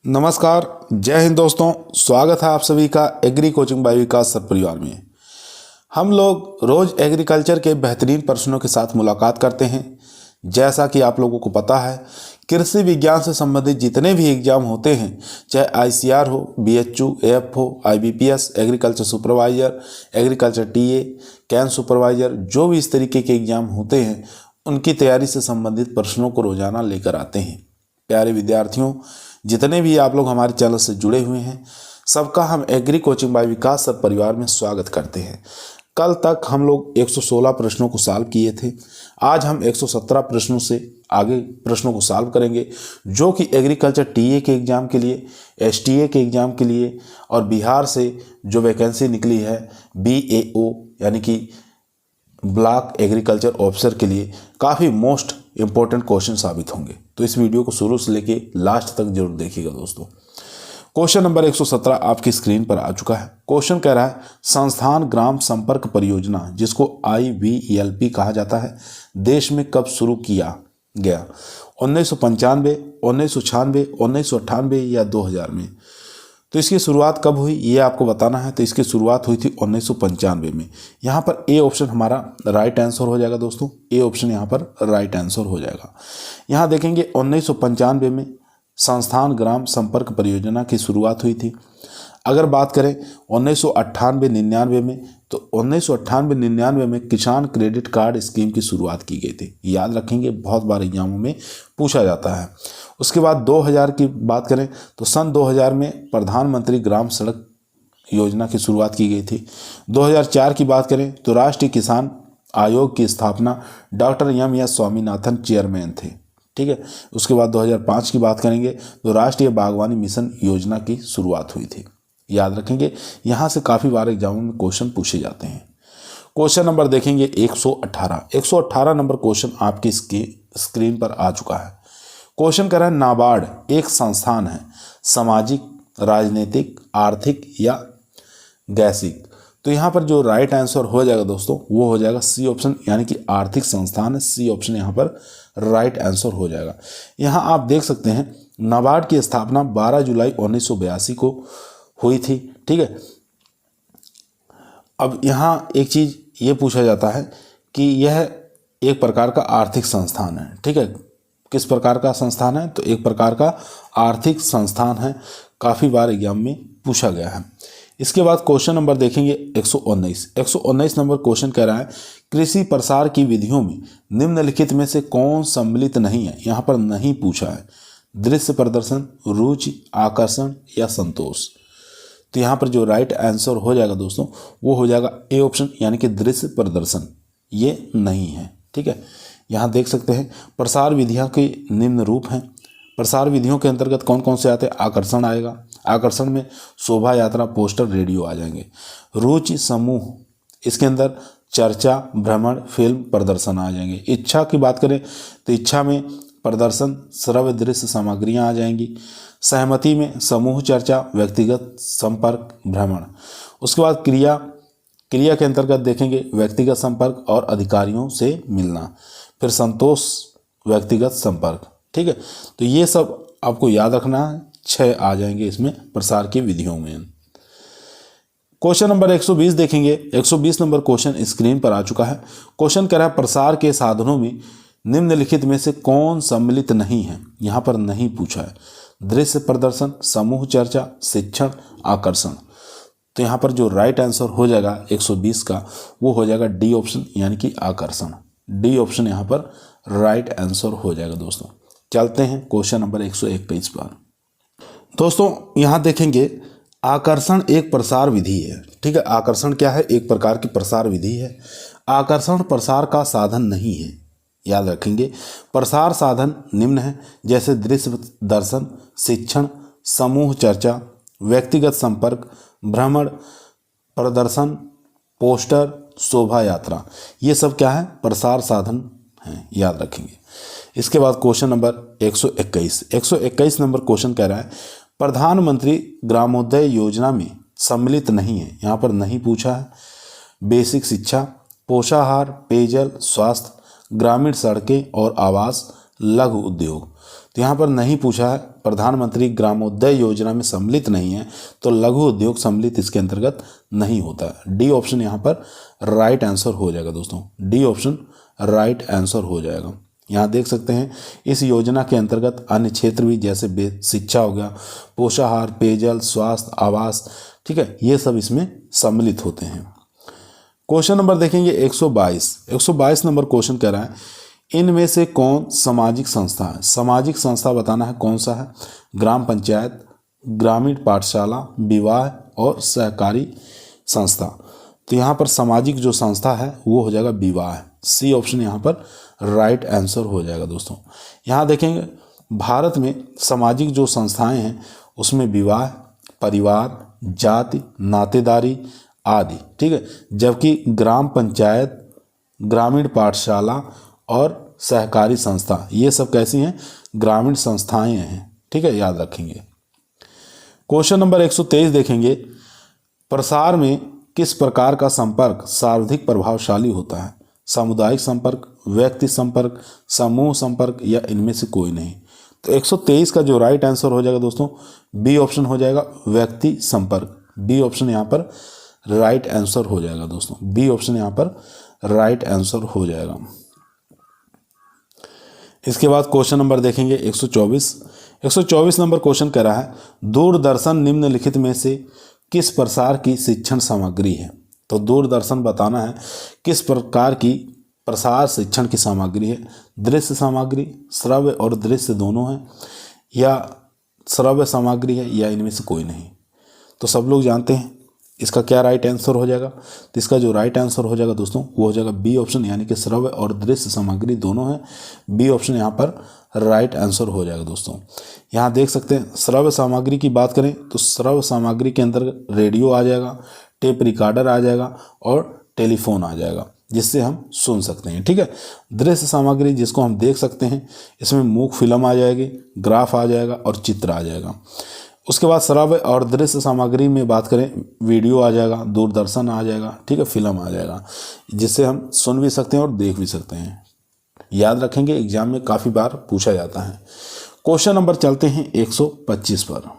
नमस्कार, जय हिंद दोस्तों। स्वागत है आप सभी का एग्री कोचिंग बाय विकास सर परिवार में। हम लोग रोज एग्रीकल्चर के बेहतरीन प्रश्नों के साथ मुलाकात करते हैं। जैसा कि आप लोगों को पता है, कृषि विज्ञान से संबंधित जितने भी एग्जाम होते हैं, चाहे आईसीआर हो, BHU, AFO, IBPS, agriculture supervisor, agriculture TA, can supervisor, जो भी इस तरीके के एग्जाम होते हैं, उनकी तैयारी से संबंधित प्रश्नों को रोजाना लेकर आते हैं। प्यारे विद्यार्थियों, जितने भी आप लोग हमारे चैनल से जुड़े हुए हैं, सबका हम एग्री कोचिंग बाय विकास सर परिवार में स्वागत करते हैं। कल तक हम लोग 116 प्रश्नों को सॉल्व किए थे। आज हम 117 प्रश्नों से आगे प्रश्नों को सॉल्व करेंगे, जो कि एग्रीकल्चर टीए के एग्ज़ाम के लिए, एसटीए के एग्ज़ाम के लिए और बिहार से जो वैकेंसी निकली है बीएओ यानी कि ब्लॉक एग्रीकल्चर ऑफिसर के लिए काफ़ी मोस्ट इंपॉर्टेंट क्वेश्चन साबित होंगे। तो इस वीडियो को शुरू से लेके लास्ट तक जरूर देखिएगा दोस्तों। क्वेश्चन नंबर 117 आपकी स्क्रीन पर आ चुका है। क्वेश्चन कह रहा है, संस्थान ग्राम संपर्क परियोजना, जिसको IVLP कहा जाता है, देश में कब शुरू किया गया? 1995, 1996, 1998 या 2000 में? तो इसकी शुरुआत कब हुई ये आपको बताना है। तो इसकी शुरुआत हुई थी 1995 में। यहाँ पर ए ऑप्शन हमारा राइट आंसर हो जाएगा दोस्तों। ए ऑप्शन यहाँ पर राइट आंसर हो जाएगा। यहाँ देखेंगे 1995 में संस्थान ग्राम संपर्क परियोजना की शुरुआत हुई थी। अगर बात करें 1998-99 में, तो 1998-99 में किसान क्रेडिट कार्ड स्कीम की शुरुआत की गई थी। याद रखेंगे, बहुत बार एग्जामों में पूछा जाता है। उसके बाद 2000 की बात करें तो सन 2000 में प्रधानमंत्री ग्राम सड़क योजना की शुरुआत की गई थी। 2004 की बात करें तो राष्ट्रीय किसान आयोग की स्थापना डॉक्टर एम.एस. स्वामीनाथन चेयरमैन थे। ठीक है। उसके बाद 2005 की बात करेंगे तो राष्ट्रीय बागवानी मिशन योजना की शुरुआत हुई थी। याद रखेंगे, यहाँ से काफ़ी बार एग्जामों में क्वेश्चन पूछे जाते हैं। क्वेश्चन नंबर देखेंगे 118 नंबर क्वेश्चन आपकी स्क्रीन पर आ चुका है। क्वेश्चन कर रहा है, नाबार्ड एक संस्थान है, सामाजिक, राजनीतिक, आर्थिक या गैसिक? तो यहाँ पर जो राइट आंसर हो जाएगा दोस्तों, वो हो जाएगा सी ऑप्शन, यानी कि आर्थिक संस्थान है। सी ऑप्शन यहाँ पर राइट आंसर हो जाएगा। यहाँ आप देख सकते हैं, नाबार्ड की स्थापना 12 जुलाई 1982 को हुई थी। ठीक है। अब यहाँ एक चीज़ ये पूछा जाता है कि यह एक प्रकार का आर्थिक संस्थान है। ठीक है। किस प्रकार का संस्थान है? तो एक प्रकार का आर्थिक संस्थान है। काफ़ी बार एग्जाम में पूछा गया है। इसके बाद क्वेश्चन नंबर देखेंगे 119 नंबर क्वेश्चन कह रहा है, कृषि प्रसार की विधियों में निम्नलिखित में से कौन सम्मिलित नहीं है? यहाँ पर नहीं पूछा है। दृश्य प्रदर्शन, रुचि, आकर्षण या संतोष? तो यहाँ पर जो राइट आंसर हो जाएगा दोस्तों, वो हो जाएगा ए ऑप्शन, यानी कि दृश्य प्रदर्शन। ये नहीं है। ठीक है। यहाँ देख सकते हैं, प्रसार विधियाँ के निम्न रूप हैं। प्रसार विधियों के अंतर्गत कौन कौन से आते हैं? आकर्षण आएगा। आकर्षण में शोभा यात्रा, पोस्टर, रेडियो आ जाएंगे। रुचि समूह, इसके अंदर चर्चा, भ्रमण, फिल्म, प्रदर्शन आ जाएंगे। इच्छा की बात करें तो इच्छा में प्रदर्शन, श्रव्य दृश्य सामग्रियाँ आ जाएंगी। सहमति में समूह चर्चा, व्यक्तिगत संपर्क, भ्रमण। उसके बाद क्रिया के अंतर्गत देखेंगे व्यक्तिगत संपर्क और अधिकारियों से मिलना। फिर संतोष, व्यक्तिगत संपर्क। ठीक है। तो ये सब आपको याद रखना है। 6 आ जाएंगे इसमें प्रसार की विधियों में। क्वेश्चन नंबर 120 देखेंगे। 120 नंबर क्वेश्चन स्क्रीन पर आ चुका है। क्वेश्चन कह रहा है, प्रसार के साधनों में निम्नलिखित में से कौन सम्मिलित नहीं है? यहाँ पर नहीं पूछा है। दृश्य प्रदर्शन, समूह चर्चा, शिक्षण, आकर्षण। तो यहाँ पर जो राइट आंसर हो जाएगा 120 का, वो हो जाएगा डी ऑप्शन, यानी कि आकर्षण। डी ऑप्शन यहाँ पर राइट आंसर हो जाएगा दोस्तों। चलते हैं क्वेश्चन नंबर 121 पर। दोस्तों यहाँ देखेंगे, आकर्षण एक प्रसार विधि है। ठीक है। आकर्षण क्या है? एक प्रकार की प्रसार विधि है। आकर्षण प्रसार का साधन नहीं है। याद रखेंगे, प्रसार साधन निम्न है, जैसे दृश्य दर्शन, शिक्षण, समूह चर्चा, व्यक्तिगत संपर्क, भ्रमण, प्रदर्शन, पोस्टर, शोभा यात्रा। ये सब क्या है? प्रसार साधन हैं। याद रखेंगे। इसके बाद क्वेश्चन नंबर 121 नंबर क्वेश्चन कह रहा है, प्रधानमंत्री ग्रामोदय योजना में सम्मिलित नहीं है। यहाँ पर नहीं पूछा है। बेसिक शिक्षा, पोषाहार, पेयजल, स्वास्थ्य, ग्रामीण सड़कें और आवास, लघु उद्योग। तो यहाँ पर नहीं पूछा है। प्रधानमंत्री ग्रामोदय योजना में सम्मिलित नहीं है तो लघु उद्योग सम्मिलित इसके अंतर्गत नहीं होता है। डी ऑप्शन यहाँ पर राइट आंसर हो जाएगा दोस्तों, डी ऑप्शन राइट आंसर हो जाएगा। यहाँ देख सकते हैं इस योजना के अंतर्गत अन्य क्षेत्र भी जैसे शिक्षा हो गया, पोषाहार, पेयजल, स्वास्थ्य, आवास, ठीक है, ये सब इसमें सम्मिलित होते हैं। क्वेश्चन नंबर देखेंगे 122 नंबर क्वेश्चन कह रहा है इनमें से कौन सामाजिक संस्था है। सामाजिक संस्था बताना है कौन सा है, ग्राम पंचायत, ग्रामीण पाठशाला, विवाह और सहकारी संस्था। तो यहाँ पर सामाजिक जो संस्था है वो हो जाएगा विवाह, सी ऑप्शन यहाँ पर राइट आंसर हो जाएगा दोस्तों। यहाँ देखेंगे भारत में सामाजिक जो संस्थाएं हैं उसमें विवाह, परिवार, जाति, नातेदारी आदि, ठीक है, जबकि ग्राम पंचायत, ग्रामीण पाठशाला और सहकारी संस्था ये सब कैसी हैं, ग्रामीण संस्थाएं हैं, ठीक है, याद रखेंगे। क्वेश्चन नंबर 123 देखेंगे प्रसार में किस प्रकार का संपर्क सर्वाधिक प्रभावशाली होता है, सामुदायिक संपर्क, व्यक्ति संपर्क, समूह संपर्क या इनमें से कोई नहीं। तो 123 का जो राइट आंसर हो जाएगा दोस्तों बी ऑप्शन हो जाएगा, व्यक्ति संपर्क। बी ऑप्शन यहाँ पर राइट आंसर हो जाएगा दोस्तों, बी ऑप्शन यहाँ पर राइट आंसर हो जाएगा। इसके बाद क्वेश्चन नंबर देखेंगे 124 नंबर क्वेश्चन कह रहा है दूरदर्शन निम्नलिखित में से किस प्रसार की शिक्षण सामग्री है। तो दूरदर्शन बताना है किस प्रकार की प्रसार शिक्षण की सामग्री है, दृश्य सामग्री, श्रव्य और दृश्य दोनों है, या श्रव्य सामग्री है, या इनमें से कोई नहीं। तो सब लोग जानते हैं इसका क्या राइट आंसर हो जाएगा। तो इसका जो राइट आंसर हो जाएगा दोस्तों वो हो जाएगा बी ऑप्शन, यानी कि श्रव्य और दृश्य सामग्री दोनों है। बी ऑप्शन यहाँ पर राइट आंसर हो जाएगा दोस्तों। यहाँ देख सकते हैं श्रव्य सामग्री की बात करें तो श्रव्य सामग्री के अंदर रेडियो आ जाएगा, टेप रिकॉर्डर आ जाएगा और टेलीफोन आ जाएगा जिससे हम सुन सकते हैं, ठीक है। दृश्य सामग्री जिसको हम देख सकते हैं इसमें मूक फिल्म आ जाएगी, ग्राफ आ जाएगा और चित्र आ जाएगा। उसके बाद श्रव्य और दृश्य सामग्री में बात करें वीडियो आ जाएगा, दूरदर्शन आ जाएगा, ठीक है, फिल्म आ जाएगा जिससे हम सुन भी सकते हैं और देख भी सकते हैं। याद रखेंगे एग्जाम में काफ़ी बार पूछा जाता है। क्वेश्चन नंबर चलते हैं 125 पर।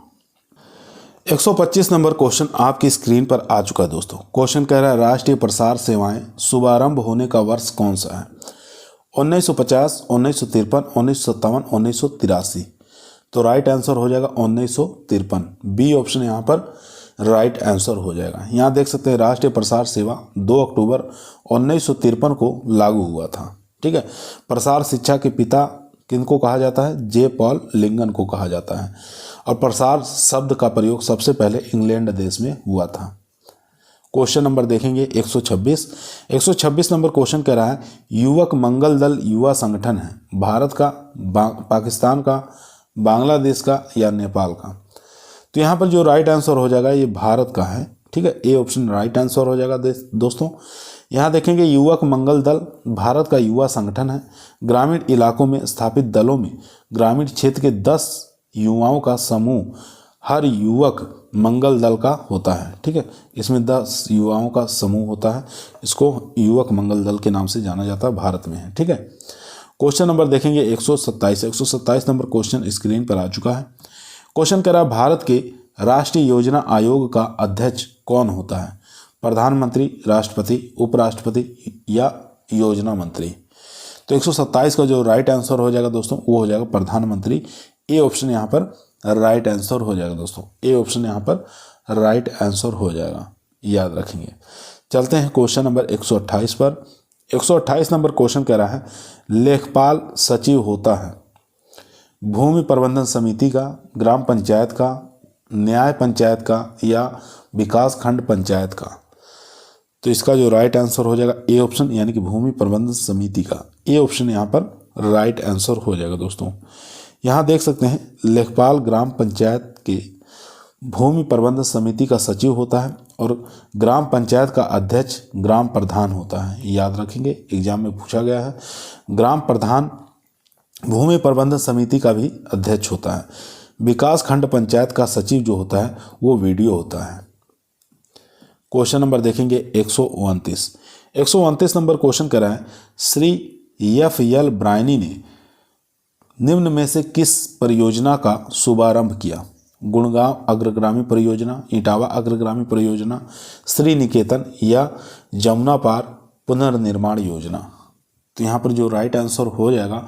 125 नंबर क्वेश्चन आपकी स्क्रीन पर आ चुका है दोस्तों। क्वेश्चन कह रहा है राष्ट्रीय प्रसार सेवाएं शुभारंभ होने का वर्ष कौन सा है, 1950, 1953, 1957, 1983। तो राइट आंसर हो जाएगा 1953। बी ऑप्शन यहाँ पर राइट आंसर हो जाएगा। यहाँ देख सकते हैं राष्ट्रीय प्रसार सेवा 2 अक्टूबर 1953 को लागू हुआ था, ठीक है। प्रसार शिक्षा के पिता किनको कहा जाता है, जे पॉल लिंगन को कहा जाता है। और प्रसार शब्द का प्रयोग सबसे पहले इंग्लैंड देश में हुआ था। क्वेश्चन नंबर देखेंगे 126 नंबर क्वेश्चन कह रहा है युवक मंगल दल युवा संगठन है भारत का, पाकिस्तान का, बांग्लादेश का या नेपाल का। तो यहाँ पर जो राइट आंसर हो जाएगा ये भारत का है, ठीक है। ए ऑप्शन राइट आंसर हो जाएगा दोस्तों। यहाँ देखेंगे युवक मंगल दल भारत का युवा संगठन है। ग्रामीण इलाकों में स्थापित दलों में ग्रामीण क्षेत्र के 10 युवाओं का समूह हर युवक मंगल दल का होता है, ठीक है। इसमें 10 युवाओं का समूह होता है, इसको युवक मंगल दल के नाम से जाना जाता है, भारत में है, ठीक है। क्वेश्चन नंबर देखेंगे 127 नंबर क्वेश्चन स्क्रीन पर आ चुका है। क्वेश्चन कह रहा है भारत के राष्ट्रीय योजना आयोग का अध्यक्ष कौन होता है, प्रधानमंत्री, राष्ट्रपति, उपराष्ट्रपति या योजना मंत्री। तो 127 का जो राइट आंसर हो जाएगा दोस्तों वो हो जाएगा प्रधानमंत्री। ए ऑप्शन यहाँ पर राइट आंसर हो जाएगा दोस्तों, ए ऑप्शन यहाँ पर राइट आंसर हो जाएगा, याद रखेंगे। चलते हैं क्वेश्चन नंबर 128 पर। 128 नंबर क्वेश्चन कह रहा है लेखपाल सचिव होता है भूमि प्रबंधन समिति का, ग्राम पंचायत का, न्याय पंचायत का या विकास खंड पंचायत का। तो इसका जो राइट आंसर हो जाएगा ए ऑप्शन, यानी कि भूमि प्रबंधन समिति का। ए ऑप्शन यहाँ पर राइट आंसर हो जाएगा दोस्तों। यहाँ देख सकते हैं लेखपाल ग्राम पंचायत के भूमि प्रबंधन समिति का सचिव होता है और ग्राम पंचायत का अध्यक्ष ग्राम प्रधान होता है। याद रखेंगे एग्जाम में पूछा गया है। ग्राम प्रधान भूमि प्रबंधन समिति का भी अध्यक्ष होता है। विकास खंड पंचायत का सचिव जो होता है वो वीडियो होता है। क्वेश्चन नंबर देखेंगे 129 नंबर क्वेश्चन कर रहा है श्री एफ एल ब्रायनी ने निम्न में से किस परियोजना का शुभारंभ किया? गुड़गांव अग्रगामी परियोजना, इटावा अग्रगामी परियोजना, श्री निकेतन या जमुना पार पुनर्निर्माण योजना। तो यहाँ पर जो राइट आंसर हो जाएगा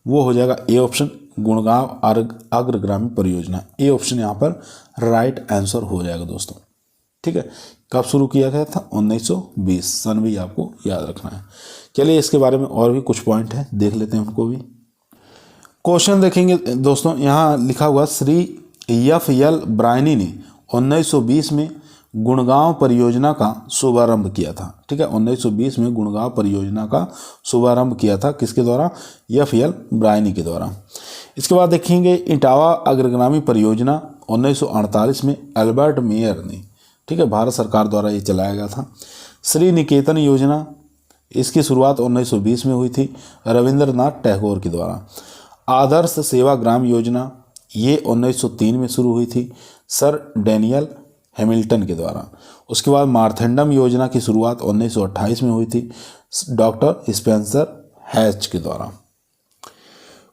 वो हो जाएगा ए ऑप्शन, गुड़गांव अग्रगामी परियोजना। ए ऑप्शन यहाँ पर राइट आंसर हो जाएगा दोस्तों। ठीक है, कब शुरू किया गया था? 1920। सन भी आपको याद रखना है। चलिए इसके बारे में और भी कुछ पॉइंट है, देख लेते हैं उनको भी। क्वेश्चन देखेंगे दोस्तों, यहाँ लिखा हुआ श्री एफ.एल. ब्रायनी ने 1920 में गुड़गांव परियोजना का शुभारंभ किया था। ठीक है, 1920 में गुड़गांव परियोजना का शुभारंभ किया था, किसके द्वारा? एफ.एल. ब्रायनी के द्वारा। इसके बाद देखेंगे इटावा अग्रगामी परियोजना 1948 में अल्बर्ट मेयर ने, ठीक है, भारत सरकार द्वारा ये चलाया गया था। श्री निकेतन योजना, इसकी शुरुआत 1920 में हुई थी रविंद्रनाथ टैगोर के द्वारा। आदर्श सेवा ग्राम योजना, ये 1903 में शुरू हुई थी सर डैनियल हैमिल्टन के द्वारा। उसके बाद मार्थेंडम योजना की शुरुआत 1928 में हुई थी डॉक्टर स्पेंसर हैच के द्वारा।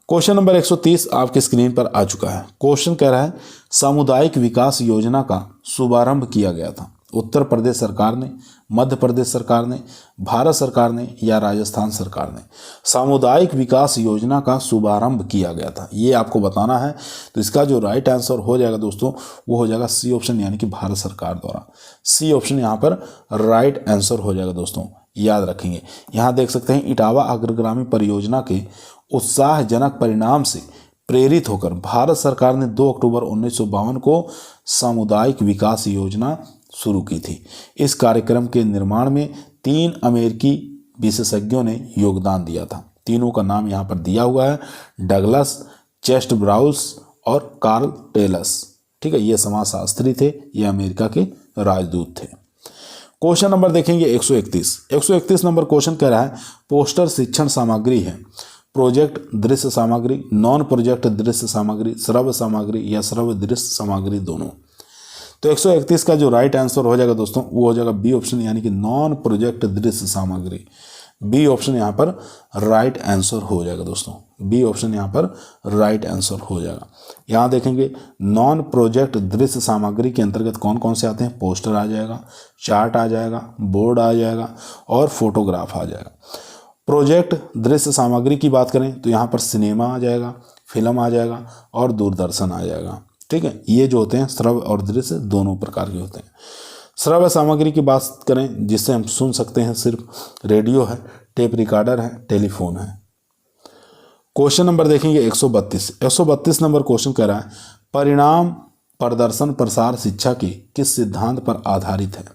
क्वेश्चन नंबर 130 आपके स्क्रीन पर आ चुका है। क्वेश्चन कह रहा है सामुदायिक विकास योजना का शुभारंभ किया गया था। उत्तर प्रदेश सरकार ने, मध्य प्रदेश सरकार ने, भारत सरकार ने या राजस्थान सरकार ने सामुदायिक विकास योजना का शुभारंभ किया गया था, ये आपको बताना है। तो इसका जो राइट आंसर हो जाएगा दोस्तों वो हो जाएगा सी ऑप्शन, यानी कि भारत सरकार द्वारा। सी ऑप्शन यहाँ पर राइट आंसर हो जाएगा दोस्तों, याद रखेंगे। यहाँ देख सकते हैं इटावा अग्रगामी परियोजना के उत्साहजनक परिणाम से प्रेरित होकर भारत सरकार ने 2 अक्टूबर 1952 को सामुदायिक विकास योजना शुरू की थी। इस कार्यक्रम के निर्माण में 3 अमेरिकी विशेषज्ञों ने योगदान दिया था। तीनों का नाम यहाँ पर दिया हुआ है, डगलस, चेस्ट ब्राउस और कार्ल टेलस। ठीक है, ये समाजशास्त्री थे, ये अमेरिका के राजदूत थे। क्वेश्चन नंबर देखेंगे 131। 131 नंबर क्वेश्चन कह रहा है पोस्टर शिक्षण सामग्री है। प्रोजेक्ट दृश्य सामग्री, नॉन प्रोजेक्ट दृश्य सामग्री, श्रव्य सामग्री या श्रव्य दृश्य सामग्री, दोनों। तो 131 का जो राइट आंसर हो जाएगा दोस्तों वो हो जाएगा बी ऑप्शन, यानी कि नॉन प्रोजेक्ट दृश्य सामग्री। बी ऑप्शन यहाँ पर राइट आंसर हो जाएगा दोस्तों। बी ऑप्शन यहाँ पर राइट आंसर हो जाएगा। यहाँ देखेंगे नॉन प्रोजेक्ट दृश्य सामग्री के अंतर्गत कौन कौन से आते हैं? पोस्टर आ जाएगा, चार्ट आ जाएगा, बोर्ड आ जाएगा और फोटोग्राफ आ जाएगा। प्रोजेक्ट दृश्य सामग्री की बात करें तो यहाँ पर सिनेमा आ जाएगा, फिल्म आ जाएगा और दूरदर्शन आ जाएगा। ठीक है, ये जो होते हैं श्रव्य और दृश्य दोनों प्रकार के होते हैं। श्रव्य सामग्री की बात करें जिससे हम सुन सकते हैं, सिर्फ रेडियो है, टेप रिकॉर्डर है, टेलीफोन है। क्वेश्चन नंबर देखेंगे 132। 132 नंबर क्वेश्चन कह रहा है परिणाम प्रदर्शन प्रसार शिक्षा के किस सिद्धांत पर आधारित है?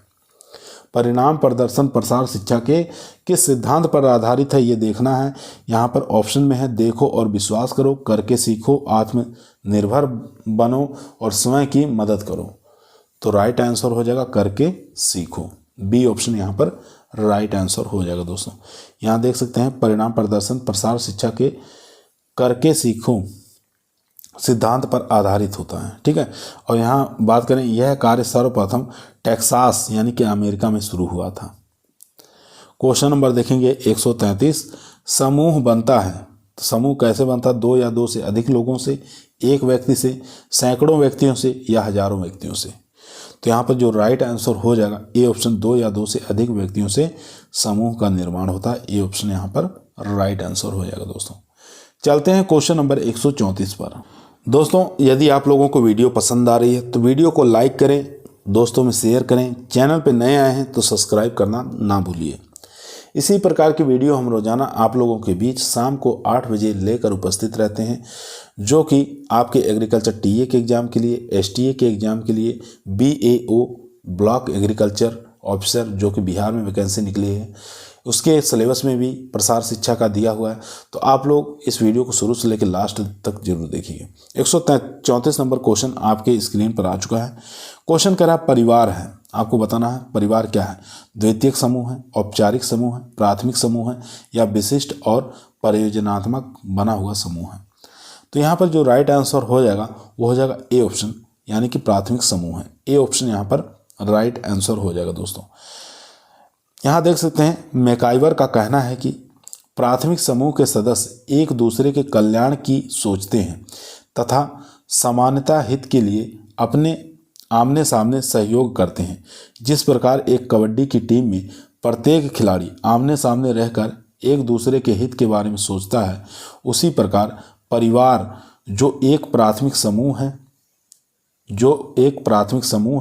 परिणाम प्रदर्शन प्रसार शिक्षा के किस सिद्धांत पर आधारित है ये देखना है। यहाँ पर ऑप्शन में है देखो और विश्वास करो, करके सीखो, आत्मनिर्भर बनो और स्वयं की मदद करो। तो राइट आंसर हो जाएगा करके सीखो। बी ऑप्शन यहाँ पर राइट आंसर हो जाएगा दोस्तों। यहाँ देख सकते हैं परिणाम प्रदर्शन प्रसार शिक्षा के करके सीखो सिद्धांत पर आधारित होता है। ठीक है, और यहाँ बात करें यह कार्य सर्वप्रथम टेक्सास यानी कि अमेरिका में शुरू हुआ था। क्वेश्चन नंबर देखेंगे 133। समूह बनता है तो समूह कैसे बनता? 2 या 2 से अधिक लोगों से, एक व्यक्ति से, सैकड़ों व्यक्तियों से या हजारों व्यक्तियों से। तो यहाँ पर जो राइट आंसर हो जाएगा ए ऑप्शन, 2 या 2 से अधिक व्यक्तियों से समूह का निर्माण होता है। ए ऑप्शन यहाँ पर राइट आंसर हो जाएगा दोस्तों। चलते हैं क्वेश्चन नंबर 134 पर। दोस्तों यदि आप लोगों को वीडियो पसंद आ रही है तो वीडियो को लाइक करें, दोस्तों में शेयर करें, चैनल पर नए आए हैं तो सब्सक्राइब करना ना भूलिए। इसी प्रकार की वीडियो हम रोजाना आप लोगों के बीच शाम को 8 बजे लेकर उपस्थित रहते हैं, जो कि आपके एग्रीकल्चर टीए के एग्ज़ाम के लिए, एसटीए के एग्ज़ाम के लिए, बीएओ ब्लॉक एग्रीकल्चर ऑफिसर जो कि बिहार में वैकेंसी निकली है उसके सिलेबस में भी प्रसार शिक्षा का दिया हुआ है। तो आप लोग इस वीडियो को शुरू से लेकर लास्ट तक जरूर देखिए। 134 नंबर क्वेश्चन आपके स्क्रीन पर आ चुका है। क्वेश्चन कह रहा है परिवार है, आपको बताना है परिवार क्या है। द्वितीयक समूह है, औपचारिक समूह है, प्राथमिक समूह है या विशिष्ट और परियोजनात्मक बना हुआ समूह है। तो यहाँ पर जो राइट आंसर हो जाएगा वो हो जाएगा ए ऑप्शन, यानी कि प्राथमिक समूह है। ए ऑप्शन यहाँ पर राइट आंसर हो जाएगा दोस्तों। यहाँ देख सकते हैं मैकाइवर का कहना है कि प्राथमिक समूह के सदस्य एक दूसरे के कल्याण की सोचते हैं तथा समानता हित के लिए अपने आमने सामने सहयोग करते हैं। जिस प्रकार एक कबड्डी की टीम में प्रत्येक खिलाड़ी आमने सामने रहकर एक दूसरे के हित के बारे में सोचता है, उसी प्रकार परिवार जो एक प्राथमिक समूह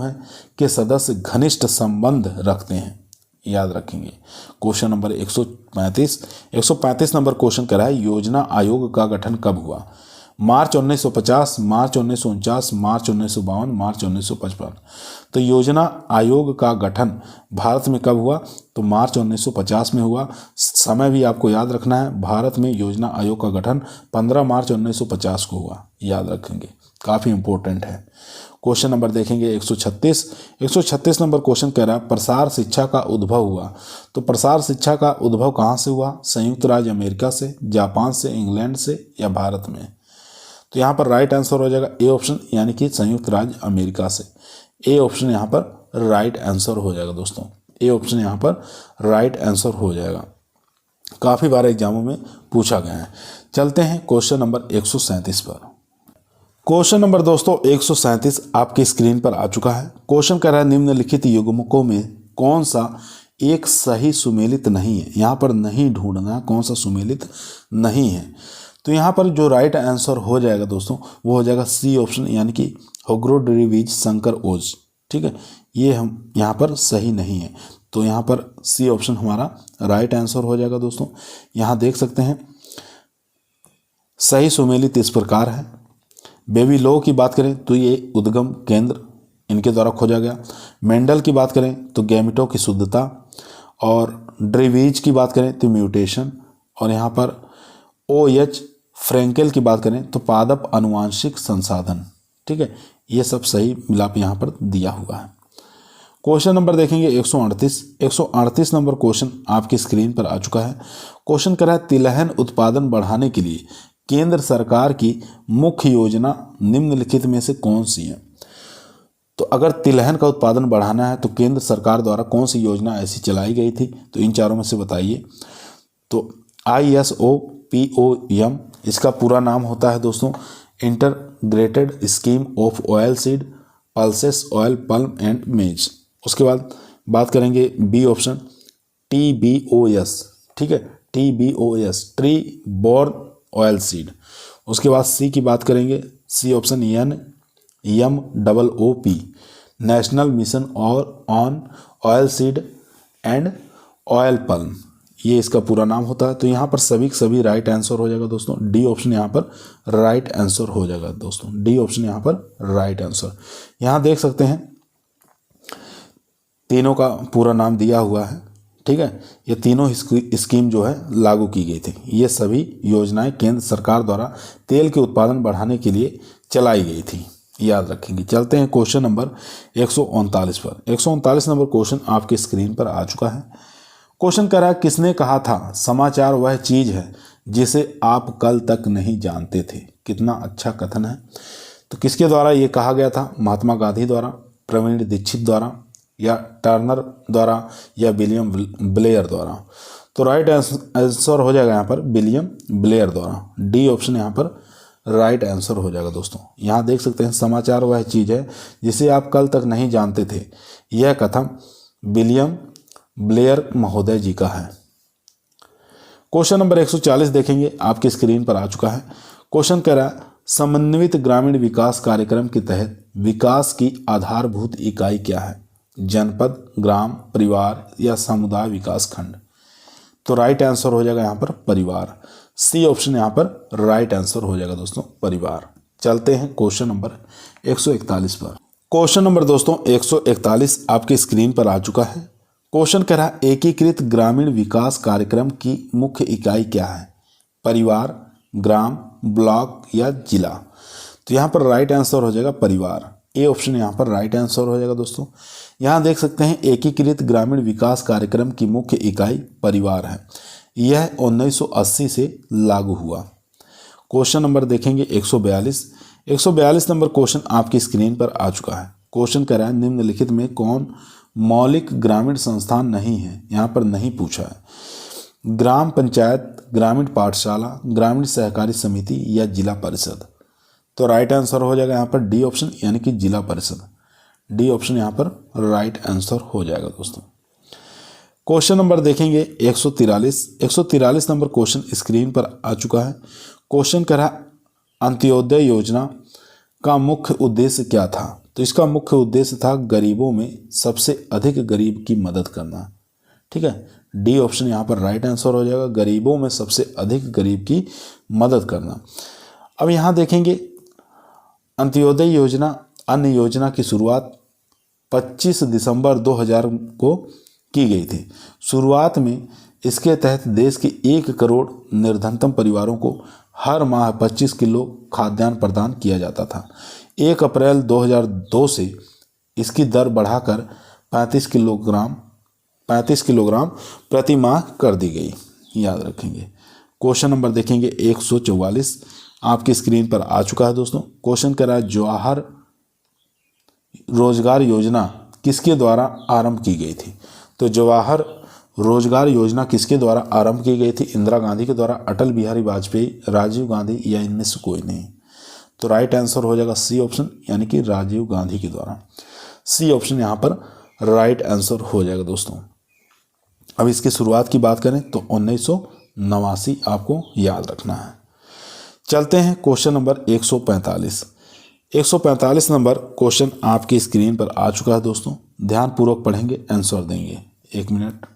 है के सदस्य घनिष्ठ संबंध रखते हैं। याद रखेंगे। क्वेश्चन नंबर 135 नंबर क्वेश्चन कह रहा है योजना आयोग का गठन कब हुआ? मार्च 1950, मार्च 1949, मार्च 1952, मार्च 1955। तो योजना आयोग का गठन भारत में कब हुआ? तो मार्च 1950 में हुआ। समय भी आपको याद रखना है। भारत में योजना आयोग का गठन 15 मार्च 1950 को हुआ। याद रखेंगे, काफ़ी इंपॉर्टेंट है। क्वेश्चन नंबर देखेंगे 136 नंबर क्वेश्चन कह रहा है प्रसार शिक्षा का उद्भव हुआ। तो प्रसार शिक्षा का उद्भव कहाँ से हुआ? संयुक्त राज्य अमेरिका से, जापान से, इंग्लैंड से या भारत में? तो यहाँ पर राइट आंसर हो जाएगा ए ऑप्शन, यानी कि संयुक्त राज्य अमेरिका से। ए ऑप्शन यहाँ पर राइट आंसर हो जाएगा दोस्तों। ए ऑप्शन यहाँ पर राइट आंसर हो जाएगा। काफ़ी बार एग्जामों में पूछा गया है। चलते हैं क्वेश्चन नंबर 137 पर। क्वेश्चन नंबर दोस्तों 137 आपकी स्क्रीन पर आ चुका है। क्वेश्चन कह रहा है निम्नलिखित युग्मकों में कौन सा एक सही सुमेलित नहीं है? यहाँ पर नहीं ढूंढना कौन सा सुमेलित नहीं है। तो यहाँ पर जो राइट आंसर हो जाएगा दोस्तों वो हो जाएगा सी ऑप्शन, यानी कि होग्रोडरिवीज संकर ओज। ठीक है, ये हम यहाँ पर सही नहीं है। तो यहाँ पर सी ऑप्शन हमारा राइट आंसर हो जाएगा दोस्तों। यहाँ देख सकते हैं सही सुमेलित इस प्रकार है। बेबी लो की बात करें तो ये उद्गम केंद्र इनके द्वारा खोजा गया। मेंडल की बात करें तो गैमेटों की शुद्धता, और ड्रेवीज की बात करें तो म्यूटेशन, और यहाँ पर OH फ्रेंकेल की बात करें तो पादप अनुवांशिक संसाधन। ठीक है, ये सब सही मिलाप यहाँ पर दिया हुआ है। क्वेश्चन नंबर देखेंगे 138 नंबर क्वेश्चन आपकी स्क्रीन पर आ चुका है। क्वेश्चन कर रहा है तिलहन उत्पादन बढ़ाने के लिए केंद्र सरकार की मुख्य योजना निम्नलिखित में से कौन सी है? तो अगर तिलहन का उत्पादन बढ़ाना है तो केंद्र सरकार द्वारा कौन सी योजना ऐसी चलाई गई थी? तो इन चारों में से बताइए। तो ISOPOM इसका पूरा नाम होता है दोस्तों integrated scheme of oil seed pulses oil plum and मेज। उसके बाद बात करेंगे बी ऑप्शन TBOS। ठीक है, TBOS tree born oil seed. उसके बाद सी की बात करेंगे, C option NMOOP national mission और on oil seed and oil palm, ये इसका पूरा नाम होता है। तो यहाँ पर सभी राइट आंसर हो जाएगा दोस्तों। डी ऑप्शन यहाँ पर राइट आंसर हो जाएगा दोस्तों। डी ऑप्शन यहाँ पर राइट आंसर। यहाँ देख सकते हैं तीनों का पूरा नाम दिया हुआ है। ठीक है, ये तीनों स्कीम जो है लागू की गई थी। ये सभी योजनाएं केंद्र सरकार द्वारा तेल के उत्पादन बढ़ाने के लिए चलाई गई थी। याद रखेंगे। चलते हैं क्वेश्चन नंबर 139 पर। 139 नंबर क्वेश्चन आपकी स्क्रीन पर आ चुका है। क्वेश्चन कह रहा है किसने कहा था समाचार वह चीज है जिसे आप कल तक नहीं जानते थे? कितना अच्छा कथन है। तो किसके द्वारा ये कहा गया था? महात्मा गांधी द्वारा, प्रवीण दीक्षित द्वारा, या टर्नर द्वारा, या विलियम ब्लेयर द्वारा? तो राइट आंसर हो जाएगा यहाँ पर विलियम ब्लेयर द्वारा। डी ऑप्शन यहाँ पर राइट आंसर हो जाएगा दोस्तों। यहाँ देख सकते हैं समाचार वह चीज है जिसे आप कल तक नहीं जानते थे। यह कथन विलियम ब्लेयर महोदय जी का है। क्वेश्चन नंबर 140 देखेंगे, आपकी स्क्रीन पर आ चुका है। क्वेश्चन कह रहा है समन्वित ग्रामीण विकास कार्यक्रम के तहत विकास की आधारभूत इकाई क्या है? जनपद, ग्राम, परिवार या समुदाय विकास खंड? तो राइट आंसर हो जाएगा यहाँ पर परिवार। सी ऑप्शन यहाँ पर राइट आंसर हो जाएगा दोस्तों परिवार। चलते हैं क्वेश्चन नंबर 141 पर। क्वेश्चन नंबर दोस्तों 141 आपकी स्क्रीन पर आ चुका है। क्वेश्चन कह रहा है एकीकृत ग्रामीण विकास कार्यक्रम की मुख्य इकाई क्या है? परिवार, ग्राम, ब्लॉक या जिला? तो यहाँ पर राइट आंसर हो जाएगा परिवार। ए ऑप्शन यहाँ पर राइट आंसर हो जाएगा दोस्तों। यहाँ देख सकते हैं एकीकृत ग्रामीण विकास कार्यक्रम की मुख्य इकाई परिवार है। यह 1980 से लागू हुआ। क्वेश्चन नंबर देखेंगे 142 नंबर क्वेश्चन आपकी स्क्रीन पर आ चुका है। क्वेश्चन कह रहा है निम्नलिखित में कौन मौलिक ग्रामीण संस्थान नहीं है? यहाँ पर नहीं पूछा है। ग्राम पंचायत, ग्रामीण पाठशाला, ग्रामीण सहकारी समिति या जिला परिषद। तो राइट आंसर हो जाएगा यहाँ पर डी ऑप्शन, यानी कि जिला परिषद। डी ऑप्शन यहाँ पर राइट आंसर हो जाएगा दोस्तों। क्वेश्चन नंबर देखेंगे 143 नंबर क्वेश्चन स्क्रीन पर आ चुका है। क्वेश्चन कह रहा है अंत्योदय योजना का मुख्य उद्देश्य क्या था। तो इसका मुख्य उद्देश्य था गरीबों में सबसे अधिक गरीब की मदद करना। ठीक है, डी ऑप्शन यहाँ पर राइट आंसर हो जाएगा, गरीबों में सबसे अधिक गरीब की मदद करना। अब यहाँ देखेंगे अंत्योदय योजना, अन्न योजना की शुरुआत 25 दिसंबर 2000 को की गई थी। शुरुआत में इसके तहत देश के 1 करोड़ निर्धनतम परिवारों को हर माह 25 किलो खाद्यान्न प्रदान किया जाता था। 1 अप्रैल 2002 से इसकी दर बढ़ाकर 35 किलोग्राम प्रति माह कर दी गई। याद रखेंगे। क्वेश्चन नंबर देखेंगे 144 आपकी स्क्रीन पर आ चुका है दोस्तों। क्वेश्चन कह रहा है जवाहर रोजगार योजना किसके द्वारा आरंभ की गई थी। तो जवाहर रोजगार योजना किसके द्वारा आरंभ की गई थी। इंदिरा गांधी के द्वारा, अटल बिहारी वाजपेयी, राजीव गांधी या इनमें से कोई नहीं। तो राइट आंसर हो जाएगा सी ऑप्शन, यानी कि राजीव गांधी के द्वारा। सी ऑप्शन यहाँ पर राइट आंसर हो जाएगा दोस्तों। अब इसकी शुरुआत की बात करें तो 1989 आपको याद रखना है। चलते हैं क्वेश्चन नंबर 145 नंबर क्वेश्चन आपकी स्क्रीन पर आ चुका है दोस्तों। ध्यानपूर्वक पढ़ेंगे, आंसर देंगे। 1 मिनट।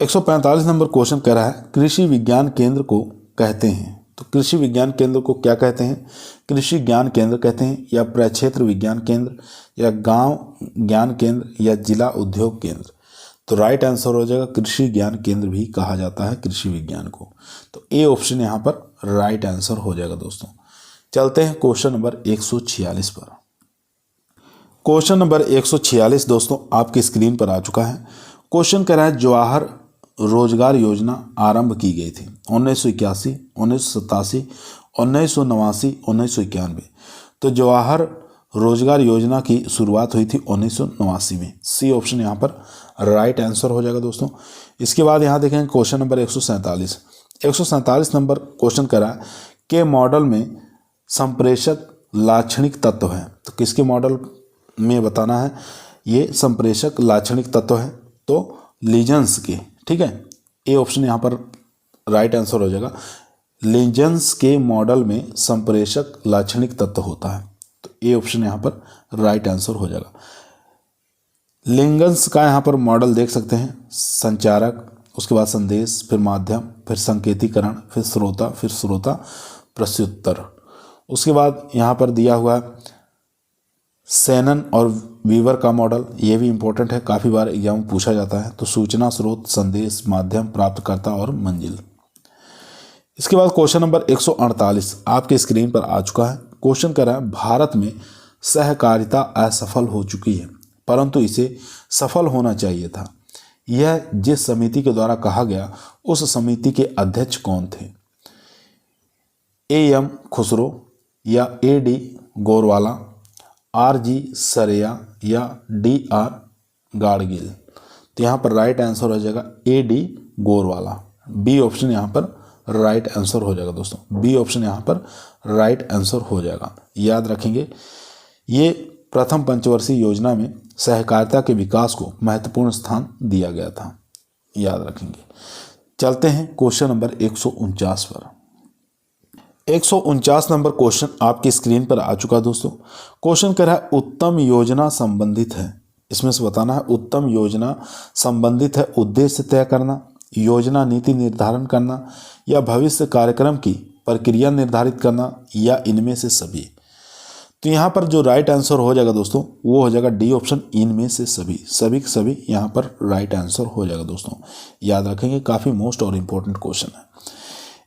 145 नंबर क्वेश्चन कह रहा है कृषि विज्ञान केंद्र को कहते हैं। तो कृषि विज्ञान केंद्र को क्या कहते हैं। कृषि ज्ञान केंद्र कहते हैं, या प्रक्षेत्र विज्ञान केंद्र, या गांव ज्ञान केंद्र, या जिला उद्योग केंद्र। तो राइट आंसर हो जाएगा कृषि ज्ञान केंद्र भी कहा जाता है कृषि विज्ञान को। तो ए ऑप्शन यहाँ पर राइट आंसर हो जाएगा दोस्तों। चलते हैं क्वेश्चन नंबर 146 पर। क्वेश्चन नंबर 146 दोस्तों आपकी स्क्रीन पर आ चुका है। क्वेश्चन कह रहा है जवाहर रोजगार योजना आरंभ की गई थी 1981, 1987, 1989, 1991। तो जवाहर रोजगार योजना की शुरुआत हुई थी 1989 में। सी ऑप्शन यहाँ पर राइट आंसर हो जाएगा दोस्तों। इसके बाद यहाँ देखेंगे क्वेश्चन नंबर 147 नंबर क्वेश्चन करा के मॉडल में संप्रेषक लाक्षणिक तत्व है। तो किसके मॉडल में बताना है, ये संप्रेषक लाक्षणिक तत्व है। तो लीजेंस के, ठीक है, ए ऑप्शन यहाँ पर राइट आंसर हो जाएगा। लीजेंस के मॉडल में संप्रेषक लाक्षणिक तत्व होता है। तो ए ऑप्शन यहाँ पर राइट आंसर हो जाएगा। लिंगन्स का यहाँ पर मॉडल देख सकते हैं, संचारक, उसके बाद संदेश, फिर माध्यम, फिर संकेतीकरण, फिर श्रोता प्रत्युत्तर। उसके बाद यहाँ पर दिया हुआ सेनन और वीवर का मॉडल, ये भी इंपॉर्टेंट है, काफ़ी बार एग्जाम में पूछा जाता है। तो सूचना, स्रोत, संदेश, माध्यम, प्राप्तकर्ता और मंजिल। इसके बाद क्वेश्चन नंबर 148 आपके स्क्रीन पर आ चुका है। क्वेश्चन कर रहा है भारत में सहकारिता असफल हो चुकी है, परंतु इसे सफल होना चाहिए था। यह जिस समिति के द्वारा कहा गया उस समिति के अध्यक्ष कौन थे। एम खुसरो, या डी गोरवाला, जी सरेया, या आर गाडगिल। तो यहाँ पर राइट आंसर हो जाएगा डी गोरवाला। बी ऑप्शन यहाँ पर राइट आंसर हो जाएगा दोस्तों। बी ऑप्शन यहाँ पर राइट आंसर हो जाएगा। याद रखेंगे, ये प्रथम पंचवर्षीय योजना में सहकारिता के विकास को महत्वपूर्ण स्थान दिया गया था। याद रखेंगे। चलते हैं क्वेश्चन नंबर 149 पर। 149 नंबर क्वेश्चन आपकी स्क्रीन पर आ चुका दोस्तों। क्वेश्चन कह रहा है उत्तम योजना संबंधित है। इसमें से बताना है उत्तम योजना संबंधित है उद्देश्य तय करना, योजना नीति निर्धारण करना, या भविष्य कार्यक्रम की प्रक्रिया निर्धारित करना, या इनमें से सभी। तो यहाँ पर जो राइट आंसर हो जाएगा दोस्तों वो हो जाएगा डी ऑप्शन, इनमें से सभी। सभी के सभी यहाँ पर राइट आंसर हो जाएगा दोस्तों। याद रखेंगे, काफ़ी मोस्ट और इम्पोर्टेंट क्वेश्चन है।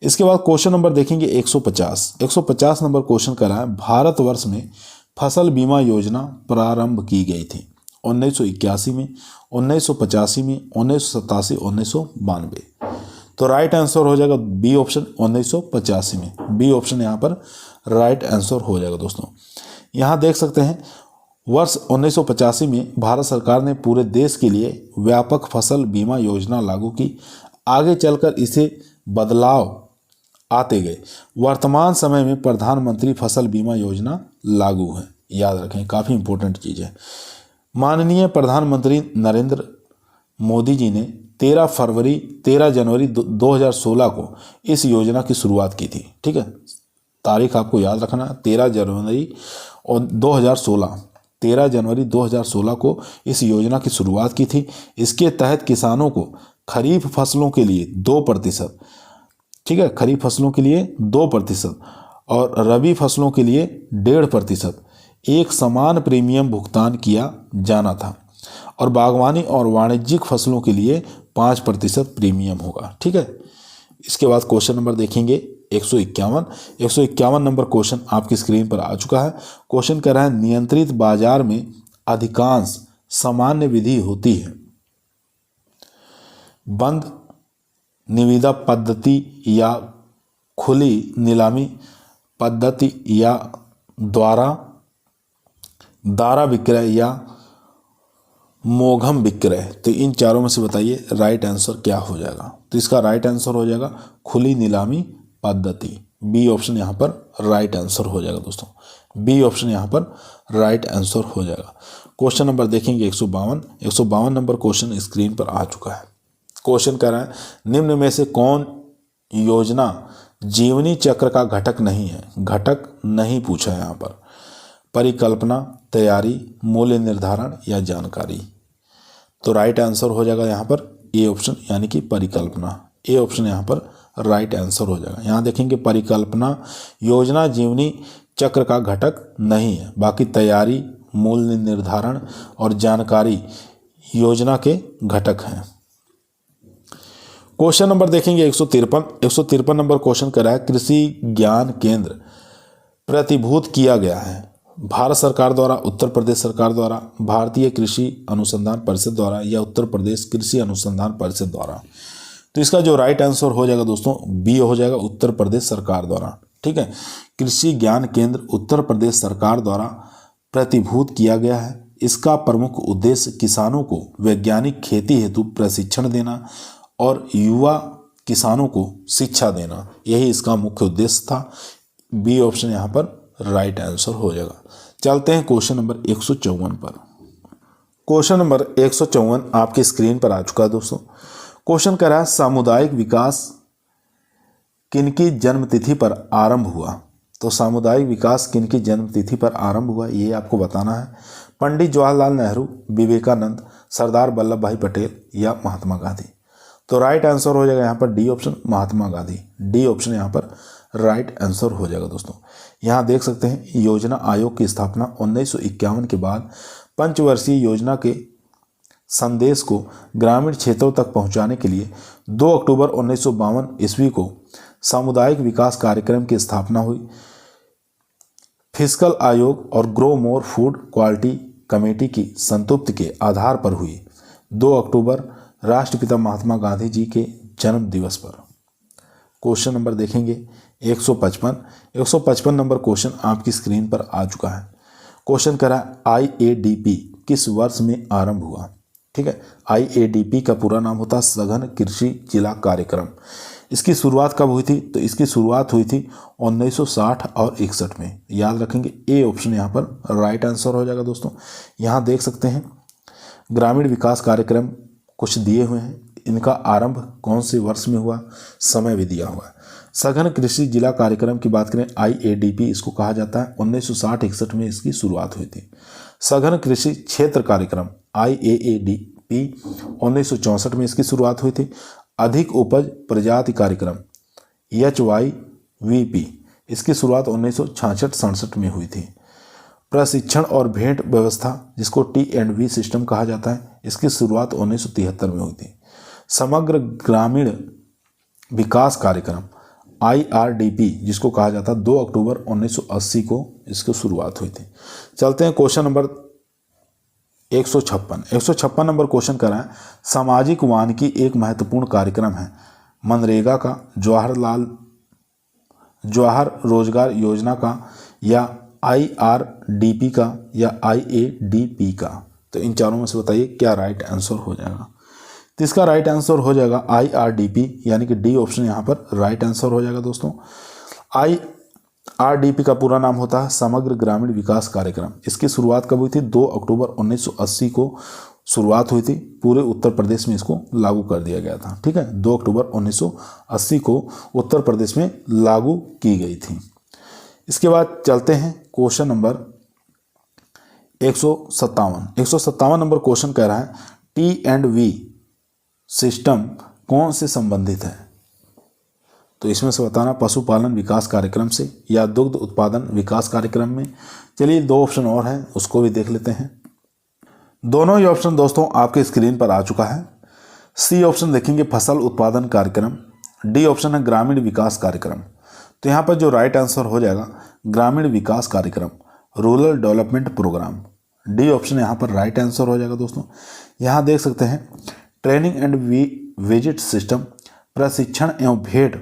इसके बाद क्वेश्चन नंबर देखेंगे 150 नंबर क्वेश्चन कर रहा है भारतवर्ष में फसल बीमा योजना प्रारंभ की गई थी 1981 में, 1985 में, 1987, 1992। तो राइट आंसर हो जाएगा बी ऑप्शन, 1985 में। बी ऑप्शन यहाँ पर राइट आंसर हो जाएगा दोस्तों। यहाँ देख सकते हैं वर्ष 1985 में भारत सरकार ने पूरे देश के लिए व्यापक फसल बीमा योजना लागू की। आगे चलकर इसे बदलाव आते गए। वर्तमान समय में प्रधानमंत्री फसल बीमा योजना लागू है। याद रखें, काफ़ी इंपॉर्टेंट चीज़ है। माननीय प्रधानमंत्री नरेंद्र मोदी जी ने 13 जनवरी 2016 को इस योजना की शुरुआत की थी। ठीक है, तारीख आपको याद रखना, 13 जनवरी और 2016, 13 जनवरी 2016 को इस योजना की शुरुआत की थी। इसके तहत किसानों को खरीफ फसलों के लिए 2%, ठीक है, खरीफ फसलों के लिए 2% और रबी फसलों के लिए 1.5% एक समान प्रीमियम भुगतान किया जाना था, और बागवानी और वाणिज्यिक फसलों के लिए 5% प्रीमियम होगा। ठीक है, इसके बाद क्वेश्चन नंबर देखेंगे 151 नंबर क्वेश्चन आपकी स्क्रीन पर आ चुका है। क्वेश्चन कह रहा है, नियंत्रित बाजार में अधिकांश सामान्य विधि होती है। बंद निविदा पद्धति या खुली नीलामी पद्धति या दारा विक्रय या मोघम विक्रय। तो इन चारों में से बताइए राइट आंसर क्या हो जाएगा। तो इसका राइट आंसर हो जाएगा खुली नीलामी पद्धति। बी ऑप्शन यहाँ पर राइट आंसर हो जाएगा दोस्तों, बी ऑप्शन यहाँ पर राइट आंसर हो जाएगा। क्वेश्चन नंबर देखेंगे 152 नंबर क्वेश्चन स्क्रीन पर आ चुका है। क्वेश्चन कह रहा है, निम्न में से कौन योजना जीवनी चक्र का घटक नहीं है। घटक नहीं पूछा है यहाँ पर। परिकल्पना, तैयारी, मूल्य निर्धारण या जानकारी। तो राइट आंसर हो जाएगा यहाँ पर ए ऑप्शन, यानी कि परिकल्पना। ए ऑप्शन यहाँ पर राइट आंसर हो जाएगा। यहाँ देखेंगे परिकल्पना योजना जीवनी चक्र का घटक नहीं है, बाकी तैयारी, मूल्य निर्धारण और जानकारी योजना के घटक हैं। क्वेश्चन नंबर देखेंगे 153 नंबर क्वेश्चन कर रहा है, कृषि ज्ञान केंद्र प्रतिभूत किया गया है भारत सरकार द्वारा, उत्तर प्रदेश सरकार द्वारा, भारतीय कृषि अनुसंधान परिषद द्वारा या उत्तर प्रदेश कृषि अनुसंधान परिषद द्वारा। तो इसका जो राइट आंसर हो जाएगा दोस्तों बी हो जाएगा, उत्तर प्रदेश सरकार द्वारा। ठीक है, कृषि ज्ञान केंद्र उत्तर प्रदेश सरकार द्वारा प्रतिभूत किया गया है। इसका प्रमुख उद्देश्य किसानों को वैज्ञानिक खेती हेतु प्रशिक्षण देना और युवा किसानों को शिक्षा देना, यही इसका मुख्य उद्देश्य था। बी ऑप्शन यहाँ पर राइट आंसर हो जाएगा। चलते हैं क्वेश्चन नंबर 154 पर। क्वेश्चन नंबर 154 आपकी स्क्रीन पर आ चुका है दोस्तों। क्वेश्चन कह रहा है, सामुदायिक विकास किनकी जन्मतिथि पर आरंभ हुआ। तो सामुदायिक विकास किनकी जन्मतिथि पर आरंभ हुआ ये आपको बताना है। पंडित जवाहरलाल नेहरू, विवेकानंद, सरदार वल्लभ भाई पटेल या महात्मा गांधी। तो राइट आंसर हो जाएगा यहाँ पर D option, Mahatma Gandhi. D option यहाँ पर राइट आंसर हो जाएगा दोस्तों। यहाँ देख सकते हैं योजना आयोग की स्थापना 1951 के बाद पंचवर्षीय योजना के संदेश को ग्रामीण क्षेत्रों तक पहुंचाने के लिए 2 अक्टूबर 1952 ईस्वी को सामुदायिक विकास कार्यक्रम की स्थापना हुई। फिस्कल आयोग और grow more food quality committee की संतुप्ति के आधार पर हुई 2 अक्टूबर राष्ट्रपिता महात्मा गांधी जी के जन्म दिवस पर। क्वेश्चन नंबर देखेंगे 155 नंबर क्वेश्चन आपकी स्क्रीन पर आ चुका है। क्वेश्चन कह रहा है, IADP किस वर्ष में आरंभ हुआ। ठीक है, IADP का पूरा नाम होता है सघन कृषि जिला कार्यक्रम। इसकी शुरुआत कब हुई थी। तो इसकी शुरुआत हुई थी 1960 और 61 में। याद रखेंगे ए ऑप्शन यहाँ पर राइट आंसर हो जाएगा दोस्तों। यहाँ देख सकते हैं ग्रामीण विकास कार्यक्रम कुछ दिए हुए हैं, इनका आरंभ कौन से वर्ष में हुआ, समय भी दिया हुआ है। सघन कृषि जिला कार्यक्रम की बात करें IADP इसको कहा जाता है। 1960-61 में इसकी शुरुआत हुई थी। सघन कृषि क्षेत्र कार्यक्रम IAADP 1964 में इसकी शुरुआत हुई थी। अधिक उपज प्रजाति कार्यक्रम HYVP इसकी शुरुआत 1966-67 में हुई थी। प्रशिक्षण और भेंट व्यवस्था जिसको T&V सिस्टम कहा जाता है, इसकी शुरुआत 1973 में हुई थी। समग्र ग्रामीण विकास कार्यक्रम IRDP जिसको कहा जाता है 2 अक्टूबर 1980 को इसकी शुरुआत हुई थी। चलते हैं क्वेश्चन नंबर 156 नंबर क्वेश्चन कर रहा है, सामाजिक वानिकी एक महत्वपूर्ण कार्यक्रम है मनरेगा का, जवाहर रोजगार योजना का या IRDP का या IADP का। तो इन चारों में से बताइए क्या राइट आंसर हो जाएगा। तो इसका राइट आंसर हो जाएगा IRDP, यानी कि डी ऑप्शन यहाँ पर राइट आंसर हो जाएगा दोस्तों। IRDP का पूरा नाम होता है समग्र ग्रामीण विकास कार्यक्रम। इसकी शुरुआत कब हुई थी? 2 अक्टूबर 1980 को शुरुआत हुई थी। पूरे उत्तर प्रदेश में इसको लागू कर दिया गया था। ठीक है, 2 अक्टूबर 1980 को उत्तर प्रदेश में लागू की गई थी। इसके बाद चलते हैं क्वेश्चन नंबर 157 नंबर क्वेश्चन कह रहा है T&V सिस्टम कौन से संबंधित है? तो इसमें से बताना पशुपालन विकास कार्यक्रम से या दुग्ध उत्पादन विकास कार्यक्रम में। चलिए 2 ऑप्शन और हैं, उसको भी देख लेते हैं। दोनों ही ऑप्शन दोस्तों आपके स्क्रीन पर आ चुका है। सी ऑप्शन देखेंगे फसल उत्पादन कार्यक्रम, डी ऑप्शन है ग्रामीण विकास कार्यक्रम। तो यहाँ पर जो राइट आंसर हो जाएगा ग्रामीण विकास कार्यक्रम, rural development programme. D option यहाँ पर राइट आंसर हो जाएगा दोस्तों। यहाँ देख सकते हैं ट्रेनिंग एंड विजिट सिस्टम, प्रशिक्षण एवं भेंट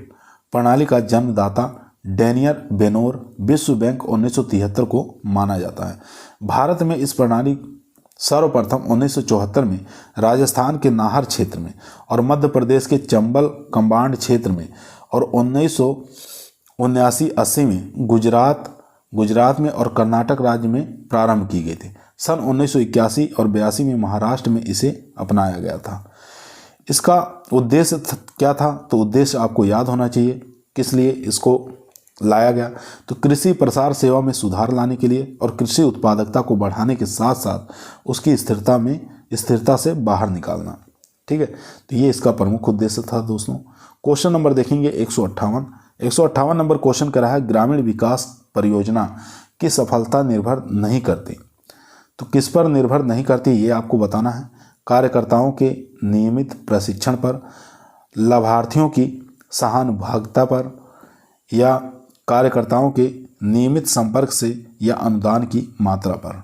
प्रणाली का जन्मदाता डेनियर बेनोर विश्व बैंक 1973 को माना जाता है। भारत में इस प्रणाली सर्वप्रथम 1974 में राजस्थान के नाहर क्षेत्र में और मध्य प्रदेश के चंबल कम्बांड क्षेत्र में और 1979-80 में गुजरात में और कर्नाटक राज्य में प्रारंभ की गई थी। सन 1981 और 82 में महाराष्ट्र में इसे अपनाया गया था। इसका उद्देश्य क्या था? तो उद्देश्य आपको याद होना चाहिए किस लिए इसको लाया गया। तो कृषि प्रसार सेवा में सुधार लाने के लिए और कृषि उत्पादकता को बढ़ाने के साथ साथ उसकी स्थिरता से बाहर निकालना। ठीक है, तो ये इसका प्रमुख उद्देश्य था दोस्तों। क्वेश्चन नंबर देखेंगे 158 नंबर क्वेश्चन कर रहा है ग्रामीण विकास परियोजना की सफलता निर्भर नहीं करती। तो किस पर निर्भर नहीं करती ये आपको बताना है। कार्यकर्ताओं के नियमित प्रशिक्षण पर, लाभार्थियों की सहानुभूति पर, या कार्यकर्ताओं के नियमित संपर्क से, या अनुदान की मात्रा पर।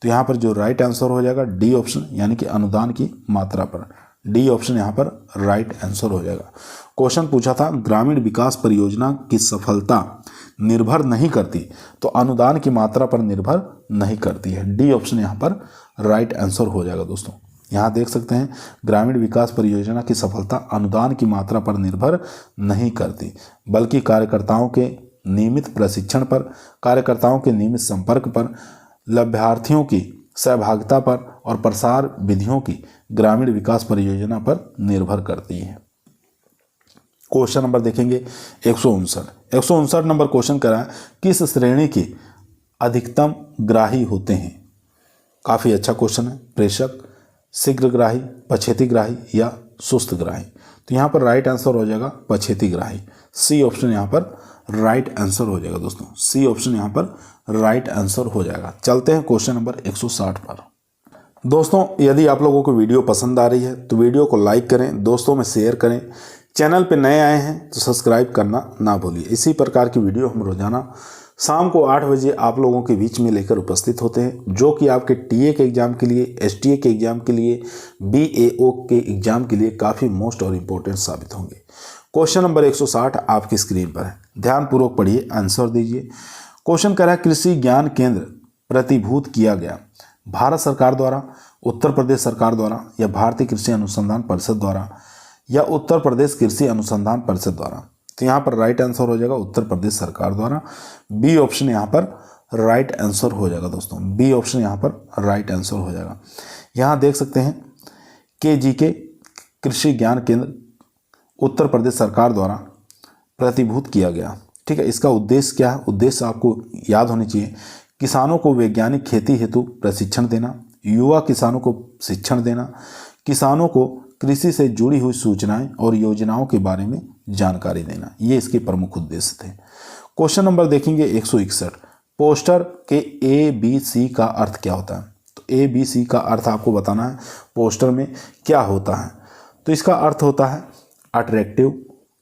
तो यहाँ पर जो राइट आंसर हो जाएगा डी ऑप्शन, यानी कि अनुदान की मात्रा पर। डी ऑप्शन यहाँ पर राइट आंसर हो जाएगा। क्वेश्चन पूछा था ग्रामीण विकास परियोजना की सफलता निर्भर नहीं करती, तो अनुदान की मात्रा पर निर्भर नहीं करती है। डी ऑप्शन यहाँ पर राइट आंसर हो जाएगा दोस्तों। यहाँ देख सकते हैं ग्रामीण विकास परियोजना की सफलता अनुदान की मात्रा पर निर्भर नहीं करती, बल्कि कार्यकर्ताओं के नियमित प्रशिक्षण पर, कार्यकर्ताओं के नियमित संपर्क पर, लाभार्थियों की सहभागिता पर और प्रसार विधियों की ग्रामीण विकास परियोजना पर निर्भर करती है। क्वेश्चन नंबर देखेंगे 159 नंबर क्वेश्चन करा है किस श्रेणी के अधिकतम ग्राही होते हैं? काफ़ी अच्छा क्वेश्चन है। प्रेषक, शीघ्रग्राही, पछेतीग्राही या सुस्तग्राही। तो यहाँ पर राइट आंसर हो जाएगा पछेतीग्राही। सी ऑप्शन यहाँ पर राइट आंसर हो जाएगा दोस्तों। सी ऑप्शन यहाँ पर राइट आंसर हो जाएगा। चलते हैं क्वेश्चन नंबर 160 पर। दोस्तों यदि आप लोगों को वीडियो पसंद आ रही है तो वीडियो को लाइक करें, दोस्तों में शेयर करें। चैनल पे नए आए हैं तो सब्सक्राइब करना ना भूलिए। इसी प्रकार की वीडियो हम रोजाना शाम को 8 बजे आप लोगों के बीच में लेकर उपस्थित होते हैं, जो कि आपके टीए के एग्ज़ाम के लिए, एसटीए के एग्ज़ाम के लिए, बीएओ के एग्ज़ाम के लिए काफ़ी मोस्ट और इम्पोर्टेंट साबित होंगे। क्वेश्चन नंबर 160 आपकी स्क्रीन पर है, ध्यानपूर्वक पढ़िए, आंसर दीजिए। क्वेश्चन कह रहा है कृषि ज्ञान केंद्र प्रतिभूत किया गया भारत सरकार द्वारा, उत्तर प्रदेश सरकार द्वारा, या भारतीय कृषि अनुसंधान परिषद द्वारा, या उत्तर प्रदेश कृषि अनुसंधान परिषद द्वारा। तो यहाँ पर राइट आंसर हो जाएगा उत्तर प्रदेश सरकार द्वारा। बी ऑप्शन यहाँ पर राइट आंसर हो जाएगा दोस्तों। बी ऑप्शन यहाँ पर राइट आंसर हो जाएगा। यहाँ देख सकते हैं KGK कृषि ज्ञान केंद्र उत्तर प्रदेश सरकार द्वारा प्रतिभूत किया गया। ठीक है, इसका उद्देश्य क्या है? उद्देश्य आपको याद होनी चाहिए। किसानों को वैज्ञानिक खेती हेतु प्रशिक्षण देना, युवा किसानों को शिक्षण देना, किसानों को कृषि से जुड़ी हुई सूचनाएं और योजनाओं के बारे में जानकारी देना, ये इसके प्रमुख उद्देश्य थे। क्वेश्चन नंबर देखेंगे 161। पोस्टर के ABC का अर्थ क्या होता है? तो ABC का अर्थ आपको बताना है पोस्टर में क्या होता है। तो इसका अर्थ होता है अट्रैक्टिव,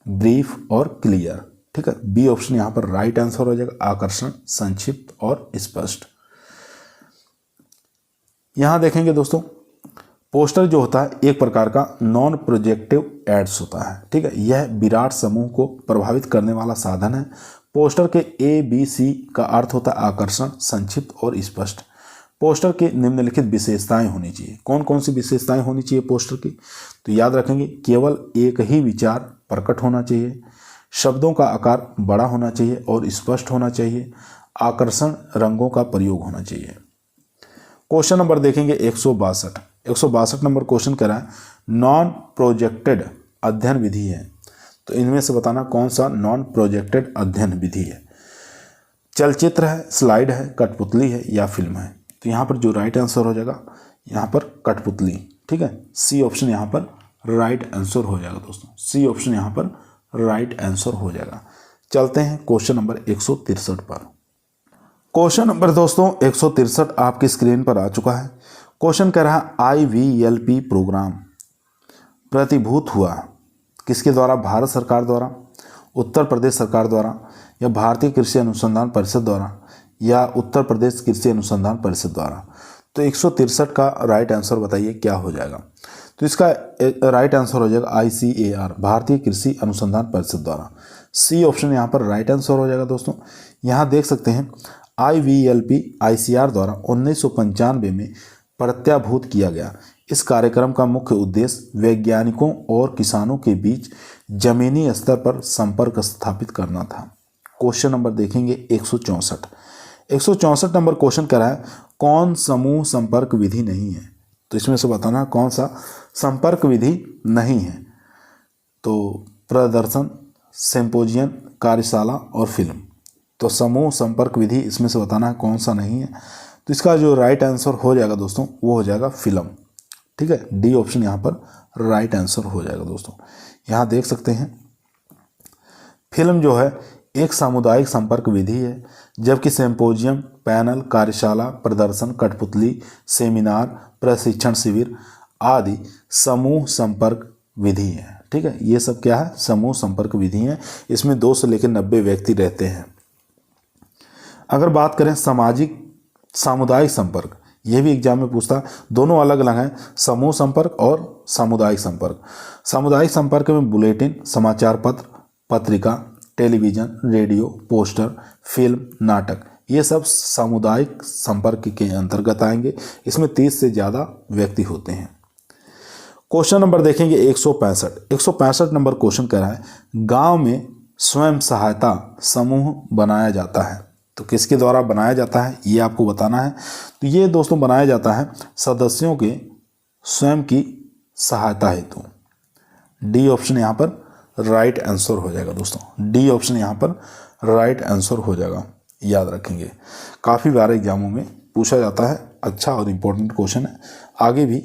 ब्रीफ और क्लियर। ठीक है, बी ऑप्शन यहाँ पर राइट आंसर हो जाएगा, आकर्षण, संक्षिप्त और स्पष्ट। यहाँ देखेंगे दोस्तों पोस्टर जो होता है एक प्रकार का नॉन प्रोजेक्टिव एड्स होता है। ठीक है, यह विराट समूह को प्रभावित करने वाला साधन है। पोस्टर के ABC का अर्थ होता है आकर्षण, संक्षिप्त और स्पष्ट। पोस्टर की निम्नलिखित विशेषताएं होनी चाहिए। कौन कौन सी विशेषताएं होनी चाहिए पोस्टर की? तो याद रखेंगे, केवल एक ही विचार प्रकट होना चाहिए, शब्दों का आकार बड़ा होना चाहिए और स्पष्ट होना चाहिए, आकर्षण रंगों का प्रयोग होना चाहिए। क्वेश्चन नंबर देखेंगे 162 नंबर क्वेश्चन कह रहा है नॉन प्रोजेक्टेड अध्ययन विधि है। तो इनमें से बताना कौन सा नॉन प्रोजेक्टेड अध्ययन विधि है। चलचित्र है, स्लाइड है, कठपुतली है या फिल्म है। तो यहाँ पर जो राइट आंसर हो जाएगा यहाँ पर कठपुतली। ठीक है, सी ऑप्शन यहाँ पर राइट आंसर हो जाएगा दोस्तों, सी ऑप्शन यहाँ पर राइट आंसर हो जाएगा। चलते हैं क्वेश्चन नंबर 163 पर। क्वेश्चन नंबर दोस्तों 163 आपकी स्क्रीन पर आ चुका है। क्वेश्चन कह रहा है IVLP प्रोग्राम प्रतिभूत हुआ किसके द्वारा? भारत सरकार द्वारा, उत्तर प्रदेश सरकार द्वारा या भारतीय कृषि अनुसंधान परिषद द्वारा या उत्तर प्रदेश कृषि अनुसंधान परिषद द्वारा। तो 163 का राइट आंसर बताइए क्या हो जाएगा। तो इसका राइट आंसर हो जाएगा ICAR, भारतीय कृषि अनुसंधान परिषद द्वारा। सी ऑप्शन यहाँ पर राइट आंसर हो जाएगा दोस्तों। यहाँ देख सकते हैं IVLP ICAR द्वारा 1995 में प्रत्याभूत किया गया। इस कार्यक्रम का मुख्य उद्देश्य वैज्ञानिकों और किसानों के बीच जमीनी स्तर पर संपर्क स्थापित करना था। क्वेश्चन नंबर देखेंगे 164 नंबर क्वेश्चन कह रहा है कौन समूह संपर्क विधि नहीं है। तो इसमें से बताना कौन सा संपर्क विधि नहीं है। तो प्रदर्शन, सिंपोजियम, कार्यशाला और फिल्म। तो समूह संपर्क विधि इसमें से बताना है कौन सा नहीं है। तो इसका जो राइट आंसर हो जाएगा दोस्तों वो हो जाएगा फिल्म। ठीक है, डी ऑप्शन यहाँ पर राइट आंसर हो जाएगा दोस्तों। यहाँ देख सकते हैं फिल्म जो है एक सामुदायिक संपर्क विधि है, जबकि सिंपोजियम, पैनल, कार्यशाला, प्रदर्शन, कठपुतली, सेमिनार, प्रशिक्षण शिविर आदि समूह संपर्क विधि है। ठीक है, ये सब क्या है? समूह संपर्क विधि है। इसमें 2 से लेकर 90 व्यक्ति रहते हैं। अगर बात करें सामाजिक सामुदायिक संपर्क, ये भी एग्जाम में पूछता, दोनों अलग अलग हैं, समूह संपर्क और सामुदायिक संपर्क। सामुदायिक संपर्क में बुलेटिन, समाचार पत्र, पत्रिका, टेलीविज़न, रेडियो, पोस्टर, फिल्म, नाटक, ये सब सामुदायिक संपर्क के अंतर्गत आएंगे। इसमें 30 से ज़्यादा व्यक्ति होते हैं। क्वेश्चन नंबर देखेंगे 165 नंबर क्वेश्चन कह रहा है गांव में स्वयं सहायता समूह बनाया जाता है। तो किसके द्वारा बनाया जाता है ये आपको बताना है। तो ये दोस्तों बनाया जाता है सदस्यों के स्वयं की सहायता हेतु। डी ऑप्शन यहाँ पर राइट आंसर हो जाएगा दोस्तों, डी ऑप्शन यहाँ पर राइट आंसर हो जाएगा। याद रखेंगे, काफ़ी बार एग्जामों में पूछा जाता है, अच्छा और इम्पोर्टेंट क्वेश्चन है, आगे भी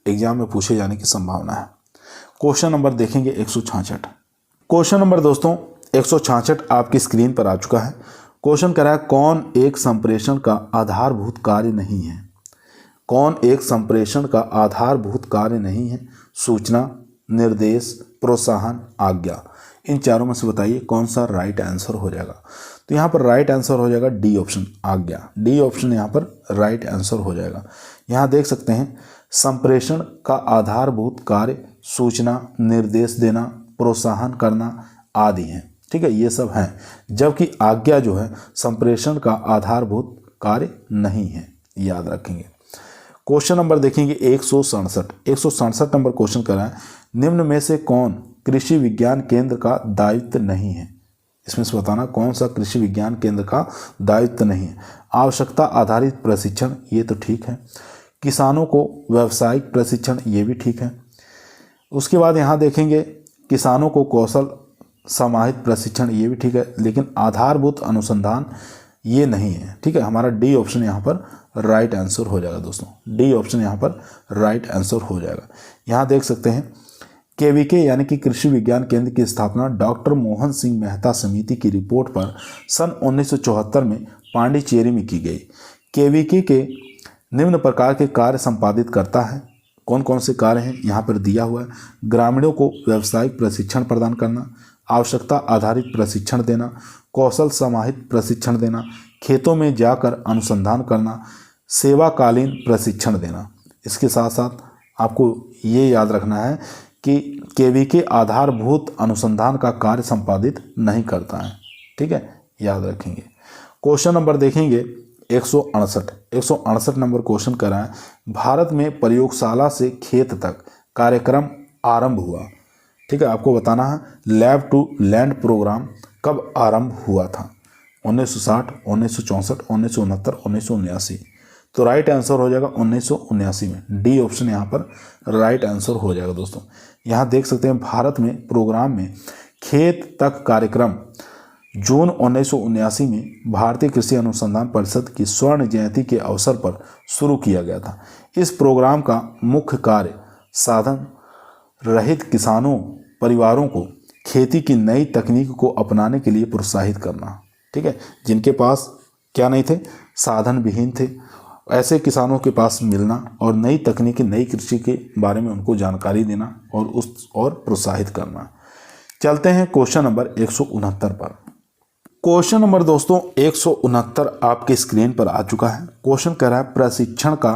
एग्जाम में पूछे जाने की संभावना है। क्वेश्चन नंबर देखेंगे 166। क्वेश्चन नंबर दोस्तों 166 आपकी स्क्रीन पर आ चुका है। क्वेश्चन कह रहा है कौन एक संप्रेषण का आधारभूत कार्य नहीं है। कौन एक संप्रेषण का आधारभूत कार्य नहीं है? सूचना, निर्देश, प्रोत्साहन, आज्ञा। इन चारों में से बताइए कौन सा राइट आंसर हो जाएगा। तो यहाँ पर राइट आंसर हो जाएगा डी ऑप्शन, आज्ञा। डी ऑप्शन यहाँ पर राइट आंसर हो जाएगा। यहाँ देख सकते हैं संप्रेषण का आधारभूत कार्य सूचना, निर्देश देना, प्रोत्साहन करना आदि हैं। ठीक है, ये सब हैं, जबकि आज्ञा जो है संप्रेषण का आधारभूत कार्य नहीं है। याद रखेंगे। क्वेश्चन नंबर देखेंगे 167 नंबर क्वेश्चन कर रहा है निम्न में से कौन कृषि विज्ञान केंद्र का दायित्व नहीं है। इसमें से बताना कौन सा कृषि विज्ञान केंद्र का दायित्व नहीं है। आवश्यकता आधारित प्रशिक्षण, ये तो ठीक है। किसानों को व्यावसायिक प्रशिक्षण, ये भी ठीक है। उसके बाद यहाँ देखेंगे किसानों को कौशल समाहित प्रशिक्षण, ये भी ठीक है, लेकिन आधारभूत अनुसंधान ये नहीं है। ठीक है, हमारा डी ऑप्शन यहाँ पर राइट आंसर हो जाएगा दोस्तों, डी ऑप्शन यहाँ पर राइट आंसर हो जाएगा। यहाँ देख सकते हैं केवीके यानी कि कृषि विज्ञान केंद्र की स्थापना डॉक्टर मोहन सिंह मेहता समिति की रिपोर्ट पर सन 1974 में पांडिचेरी में की गई। केवीके के निम्न प्रकार के कार्य संपादित करता है। कौन कौन से कार्य हैं यहाँ पर दिया हुआ है। ग्रामीणों को व्यावसायिक प्रशिक्षण प्रदान करना, आवश्यकता आधारित प्रशिक्षण देना, कौशल समाहित प्रशिक्षण देना, खेतों में जाकर अनुसंधान करना, सेवाकालीन प्रशिक्षण देना। इसके साथ साथ आपको ये याद रखना है कि केवीके आधारभूत अनुसंधान का कार्य संपादित नहीं करता है। ठीक है, याद रखेंगे। क्वेश्चन नंबर देखेंगे 168 नंबर क्वेश्चन कर रहा है, भारत में प्रयोगशाला से खेत तक कार्यक्रम आरंभ हुआ। ठीक है, आपको बताना है लैब टू लैंड प्रोग्राम कब आरंभ हुआ था। 1960, 1964, 1969, 1979। तो राइट आंसर हो जाएगा 1979 में। डी ऑप्शन यहाँ पर राइट आंसर हो जाएगा दोस्तों। यहाँ देख सकते हैं भारत में प्रोग्राम में खेत तक कार्यक्रम जून 1979 में भारतीय कृषि अनुसंधान परिषद की स्वर्ण जयंती के अवसर पर शुरू किया गया था। इस प्रोग्राम का मुख्य कार्य साधन रहित किसानों परिवारों को खेती की नई तकनीक को अपनाने के लिए प्रोत्साहित करना। ठीक है, जिनके पास क्या नहीं थे, साधन विहीन थे, ऐसे किसानों के पास मिलना और नई तकनीकी नई कृषि के बारे में उनको जानकारी देना और प्रोत्साहित करना। चलते हैं क्वेश्चन नंबर 169 पर। क्वेश्चन नंबर दोस्तों 169 आपके स्क्रीन पर आ चुका है। क्वेश्चन कह रहा है प्रशिक्षण का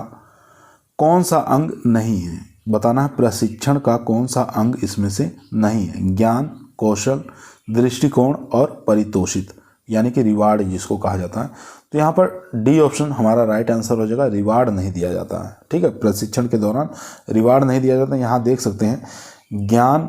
कौन सा अंग नहीं है। बताना है प्रशिक्षण का कौन सा अंग इसमें से नहीं है। ज्ञान, कौशल, दृष्टिकोण और परितोषित यानी कि रिवार्ड जिसको कहा जाता है। तो यहाँ पर डी ऑप्शन हमारा राइट आंसर हो जाएगा, रिवार्ड नहीं दिया जाता है। ठीक है, प्रशिक्षण के दौरान रिवार्ड नहीं दिया जाता। यहाँ देख सकते हैं ज्ञान,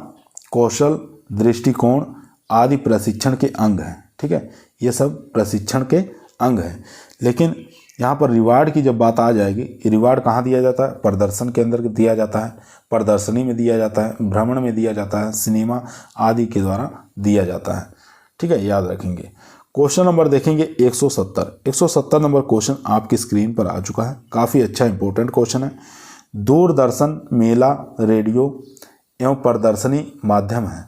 कौशल, दृष्टिकोण आदि प्रशिक्षण के अंग हैं। ठीक है, ये सब प्रशिक्षण के अंग हैं। लेकिन यहाँ पर रिवार्ड की जब बात आ जाएगी, रिवार्ड कहाँ दिया जाता है, प्रदर्शन के अंदर दिया जाता है, प्रदर्शनी में दिया जाता है, भ्रमण में दिया जाता है, सिनेमा आदि के द्वारा दिया जाता है। ठीक है, याद रखेंगे। क्वेश्चन नंबर देखेंगे 170 नंबर क्वेश्चन आपकी स्क्रीन पर आ चुका है। काफ़ी अच्छा इंपॉर्टेंट क्वेश्चन है। दूरदर्शन, मेला, रेडियो एवं प्रदर्शनी माध्यम है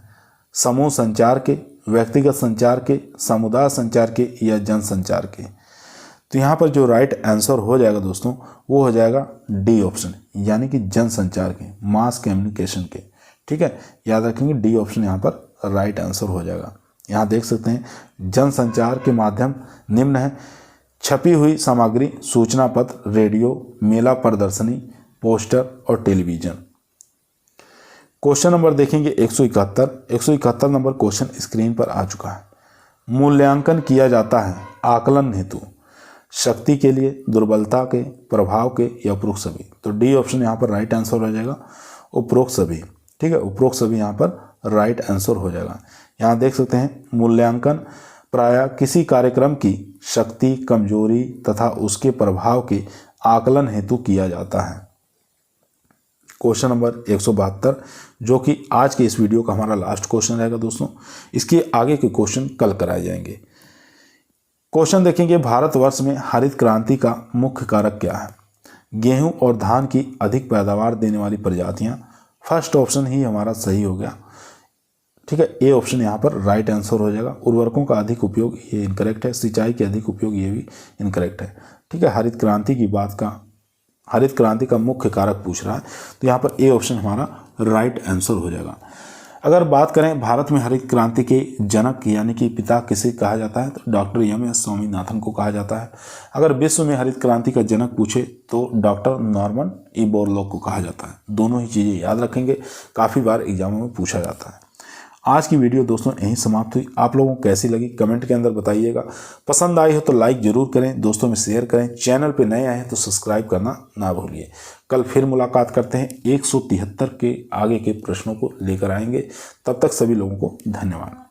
समूह संचार के, व्यक्तिगत संचार के, समुदाय संचार के या जन संचार के। तो यहाँ पर जो राइट आंसर हो जाएगा दोस्तों वो हो जाएगा डी ऑप्शन यानी कि जन संचार के, मास कम्युनिकेशन के। ठीक है, याद रखेंगे डी ऑप्शन यहाँ पर राइट आंसर हो जाएगा। यहाँ देख सकते हैं जनसंचार के माध्यम निम्न है, छपी हुई सामग्री, सूचना पत्र, रेडियो, मेला, प्रदर्शनी, पोस्टर और टेलीविजन। क्वेश्चन नंबर देखेंगे 171 नंबर क्वेश्चन स्क्रीन पर आ चुका है। मूल्यांकन किया जाता है आकलन हेतु शक्ति के लिए, दुर्बलता के, प्रभाव के या उपरोक्त सभी। तो डी ऑप्शन यहाँ पर राइट आंसर हो जाएगा, उपरोक्त सभी। ठीक है, उपरोक्त सभी यहाँ पर राइट आंसर हो जाएगा। यहाँ देख सकते हैं मूल्यांकन प्रायः किसी कार्यक्रम की शक्ति, कमजोरी तथा उसके प्रभाव के आकलन हेतु किया जाता है। क्वेश्चन नंबर 172 जो कि आज के इस वीडियो का हमारा लास्ट क्वेश्चन रहेगा दोस्तों। इसके आगे के क्वेश्चन कल कराए जाएंगे। क्वेश्चन देखेंगे भारतवर्ष में हरित क्रांति का मुख्य कारक क्या है। गेहूं और धान की अधिक पैदावार देने वाली प्रजातियां। फर्स्ट ऑप्शन ही हमारा सही हो गया। ठीक है, ए ऑप्शन यहाँ पर राइट आंसर हो जाएगा। उर्वरकों का अधिक उपयोग ये इनकरेक्ट है। सिंचाई के अधिक उपयोग ये भी इनकरेक्ट है। ठीक है, हरित क्रांति का मुख्य कारक पूछ रहा है तो यहाँ पर ए ऑप्शन हमारा राइट आंसर हो जाएगा। अगर बात करें भारत में हरित क्रांति के जनक यानी कि पिता किसे कहा जाता है तो डॉक्टर एम.एस. स्वामीनाथन को कहा जाता है। अगर विश्व में हरित क्रांति का जनक पूछे तो डॉक्टर नॉर्मन ई बोरलॉग को कहा जाता है। दोनों ही चीज़ें याद रखेंगे, काफ़ी बार एग्जामों में पूछा जाता है। आज की वीडियो दोस्तों यहीं समाप्त हुई। आप लोगों को कैसी लगी कमेंट के अंदर बताइएगा। पसंद आई हो तो लाइक ज़रूर करें, दोस्तों में शेयर करें। चैनल पे नए आए हैं तो सब्सक्राइब करना ना भूलिए। कल फिर मुलाकात करते हैं, 173 के आगे के प्रश्नों को लेकर आएंगे। तब तक सभी लोगों को धन्यवाद।